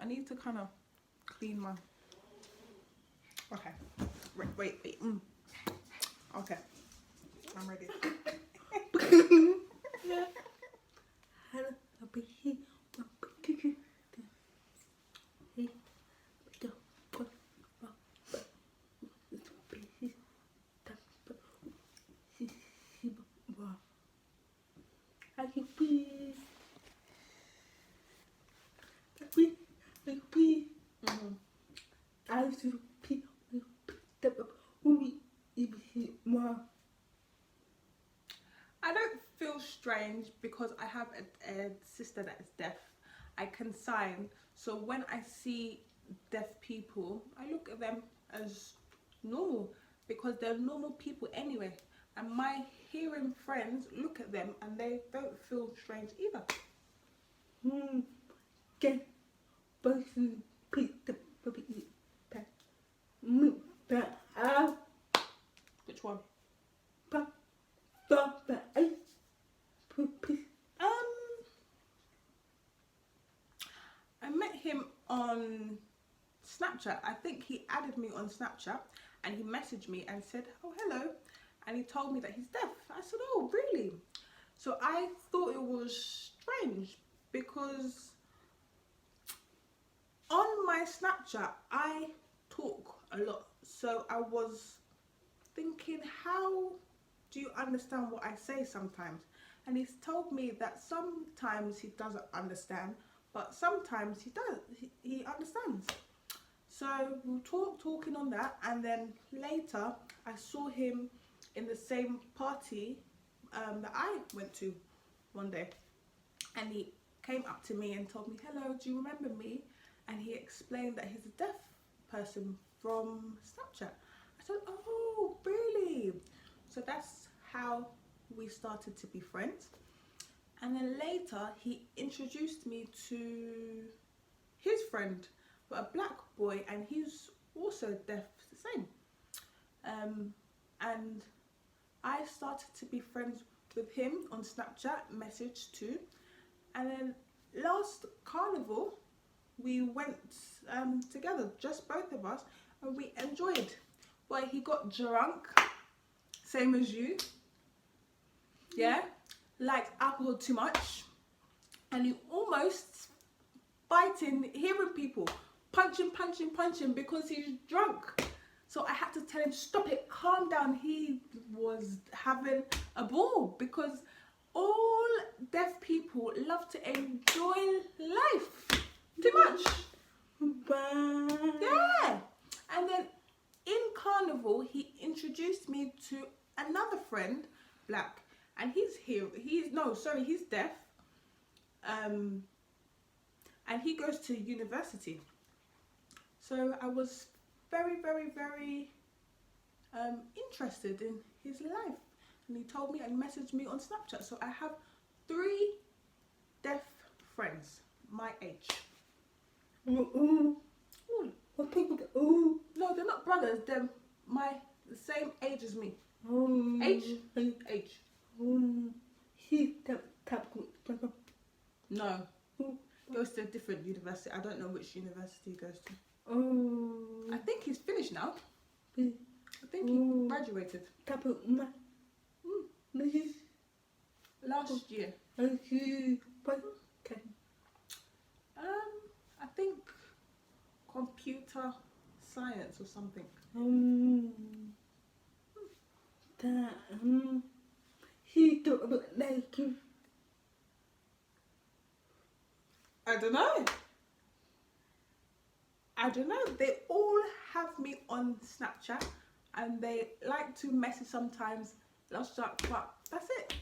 I need to kind of clean my. Okay. Wait. Okay. I'm ready. I don't feel strange because I have a sister that is deaf. I can sign, so when I see deaf people, I look at them as normal because they're normal people anyway. And my hearing friends look at them and they don't feel strange either. Which one? I met him on Snapchat. I think he added me on Snapchat and he messaged me and said, oh, hello. And he told me that he's deaf. I said, oh, really? So I thought it was strange because on my Snapchat, I talk a lot. So I was thinking, how do you understand what I say sometimes? And he's told me that sometimes he doesn't understand, but sometimes he does. He understands. So we'll talking on that, and then later I saw him in the same party that I went to one day, and he came up to me and told me, hello, do you remember me? And he explained that he's a deaf person from Snapchat. I said, oh, really? So that's how we started to be friends. And then later he introduced me to his friend, but a black boy, and he's also deaf the same. And I started to be friends with him on Snapchat, message too. And then last carnival we went together, just both of us, and we enjoyed. But he got drunk, same as you. Yeah, liked alcohol too much, and he almost fighting, hearing people, punching because he's drunk. So I had to tell him, stop it, calm down. He was having a ball because all deaf people love to enjoy life too much. Yeah. And then in carnival, he introduced me to another friend, black, and he's deaf. And he goes to university. So I was very interested in his life, and he told me and messaged me on Snapchat. So I have 3 deaf friends my age. Ooh. No, they're not brothers. They're the same age as me. Age. No. Goes to a different university. I don't know which university he goes to. I think he's finished now. I think he graduated. Last year. I think computer science or something. I don't know. They all have me on Snapchat and they like to message sometimes. But that's it.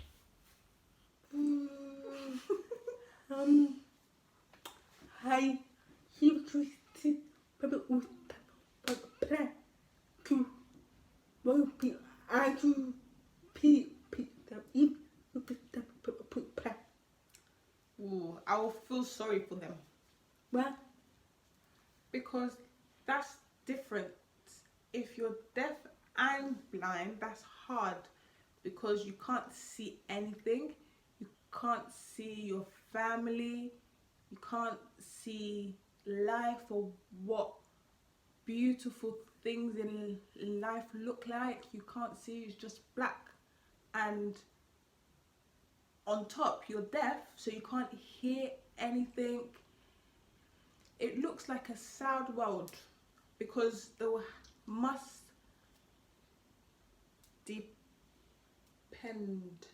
Hi. Ooh, I will feel sorry for them. What? Because that's different. If you're deaf and blind, that's hard because you can't see anything. You can't see your family. You can't see life or what beautiful things in life look like. You can't see, it's just black, and on top you're deaf, so you can't hear anything. It looks like a sad world because there must depend.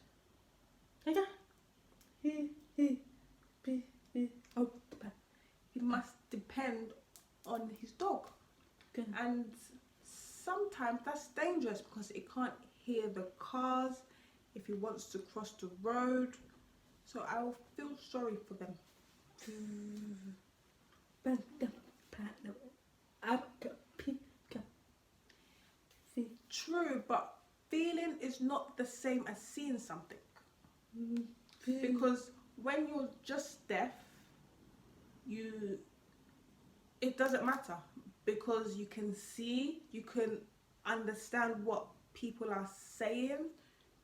He must depend on his dog, and sometimes that's dangerous because it can't hear the cars if he wants to cross the road. So I will feel sorry for them. True, but feeling is not the same as seeing something. Because when you're just deaf, it doesn't matter, because you can see, you can understand what people are saying,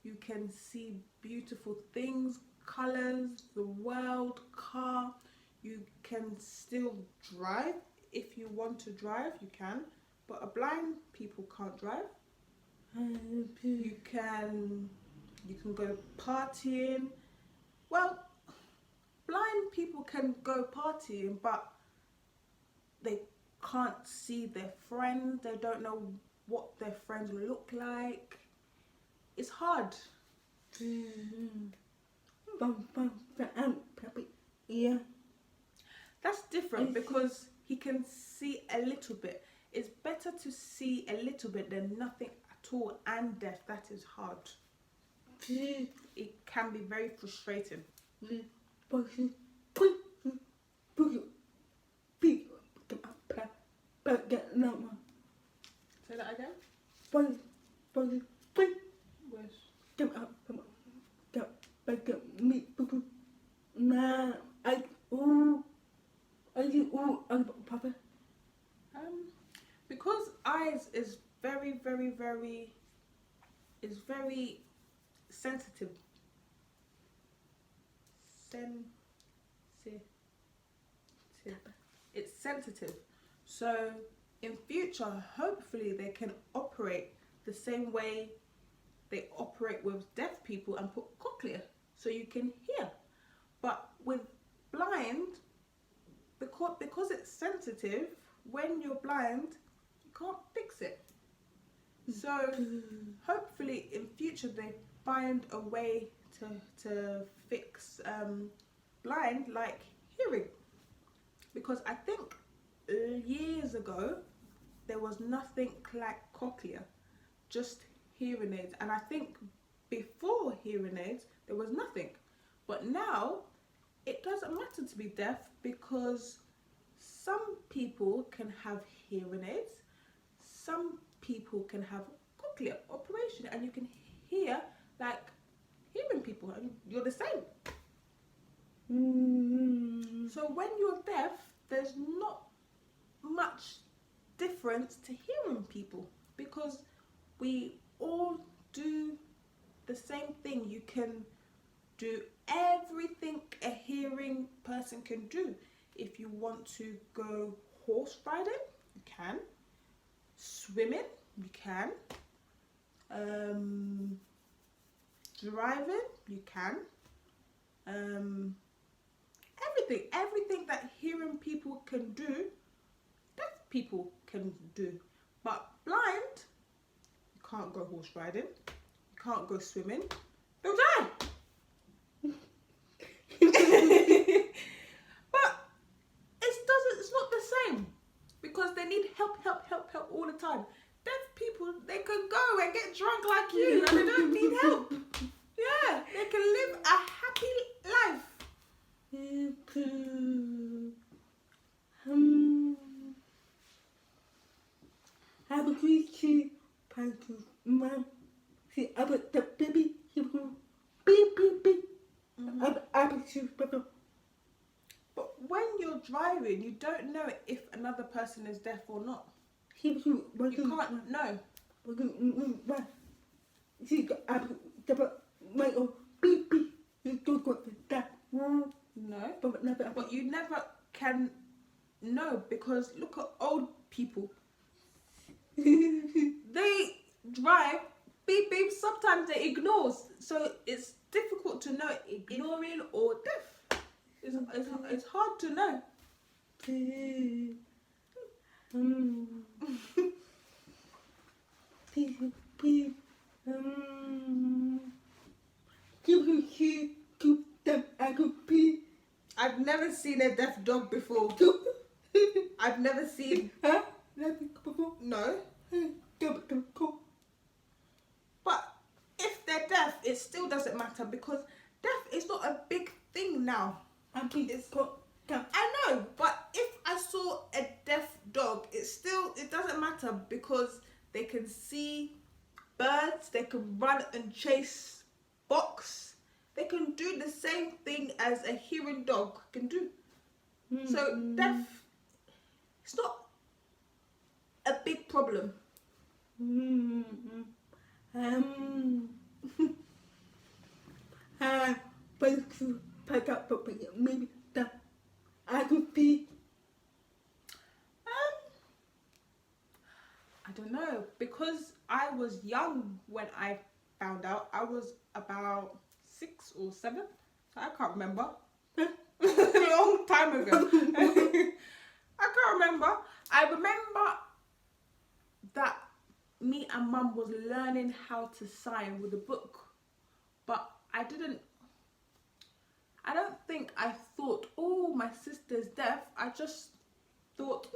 you can see beautiful things, colors, the world, car. You can still drive. If you want to drive, you can, but a blind people can't drive. You can go partying. Well, blind people can go partying, but they can't see their friends. They don't know what their friends look like. It's hard. Yeah. That's different because he can see a little bit. It's better to see a little bit than nothing at all, and deaf. That is hard. It can be very frustrating. Say that again? Because eyes is very sensitive. It's sensitive. So in future, hopefully they can operate the same way they operate with deaf people and put cochlea so you can hear. But with blind, because it's sensitive, when you're blind, you can't fix it. So hopefully in future they find a way to fix blind like hearing. Because I think years ago there was nothing like cochlea, just hearing aids. And I think before hearing aids there was nothing. But now it doesn't matter to be deaf, because some people can have hearing aids, some people can have cochlear operation, and you can hear like hearing people, and you're the same. So when you're deaf, there's not much difference to hearing people, because we all do the same thing. You can do everything a hearing person can do. If you want to go horse riding, you can. Swimming, you can. Driving, you can. Everything that hearing people can do, deaf people can do. But blind, you can't go horse riding, you can't go swimming, they'll die. But it's not the same, because they need help all the time. Deaf people, they can go and get drunk like you, and they don't need help. Yeah, they can live a happy life. But when you're driving, you don't know if another person is deaf or not. You can't know. No, but you never can know because look at old people. They drive, beep beep. Sometimes they ignore, so it's difficult to know ignoring or deaf. It's hard to know. I've never seen a deaf dog before. I've never seen. No. But if they're deaf, it still doesn't matter because deaf is not a big thing now. I know, but if I saw a deaf dog, it doesn't matter because they can see birds, they can run and chase fox, they can do the same thing as a hearing dog can do. So deaf, it's not a big problem. Maybe I could be. I don't know, because I was young when I found out. I was about 6 or 7. I can't remember. A long time ago. I can't remember. I remember that me and Mum was learning how to sign with a book, but I don't think I thought, oh, my sister's deaf. I just thought,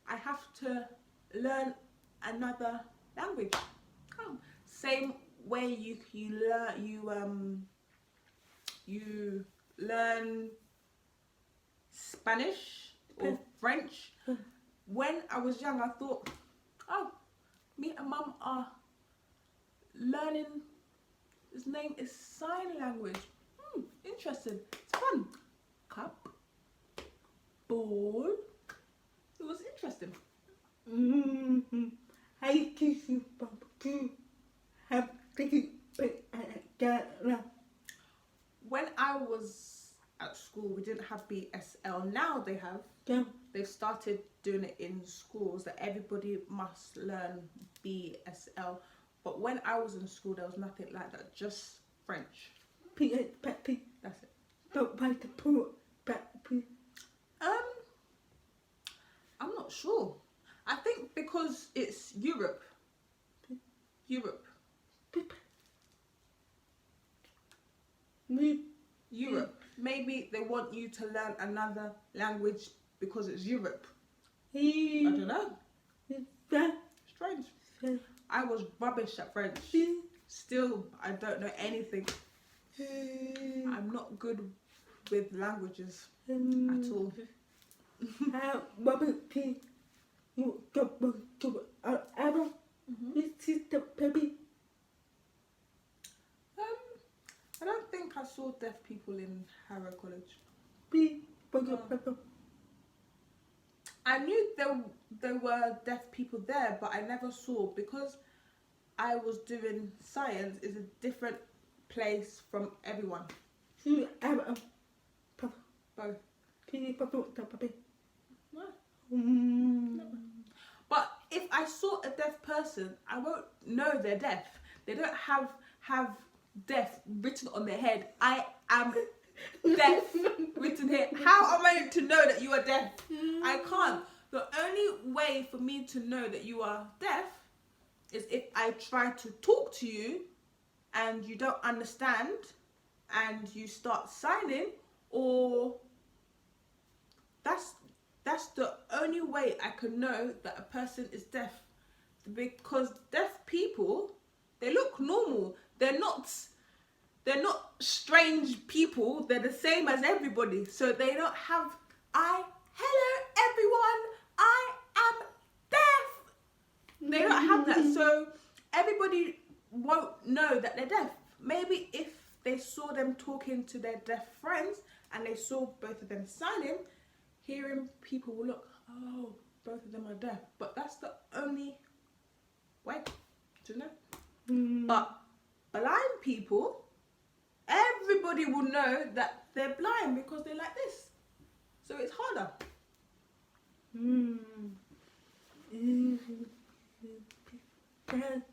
I have to learn another language. Same way you learn Spanish or French. When I was young, I thought, oh, me and Mum are learning. His name is sign language. Interesting. It's fun. Cup, ball. It was interesting. I kiss you, Papa. Have taken When I was at school, we didn't have BSL. Now they have. Yeah. They've started doing it in schools that everybody must learn BSL. But when I was in school, there was nothing like that. Just French. That's it. Don't bite the pool. I'm not sure. I think because it's Europe. Europe. Maybe they want you to learn another language because it's Europe. I don't know. Strange. I was rubbish at French. Still, I don't know anything. I'm not good with languages at all. I don't think I saw deaf people in Harrow College. I knew there were deaf people there, but I never saw, because I was doing science. Is a different place from everyone. Both. But if I saw a deaf person, I won't know they're deaf. They don't have deaf written on their head. I am deaf written here. How am I to know that you are deaf? I can't. The only way for me to know that you are deaf is if I try to talk to you and you don't understand and you start signing, or that's the only way I can know that a person is deaf. Because deaf people, they look normal. They're not strange people. They're the same as everybody. So they don't have, hello everyone, I am deaf. They don't have that. So everybody won't know that they're deaf. Maybe if they saw them talking to their deaf friends and they saw both of them signing, hearing people will look, oh, both of them are deaf. But that's the only way to know. But blind people, everybody will know that they're blind because they're like this. So it's harder. Mm. That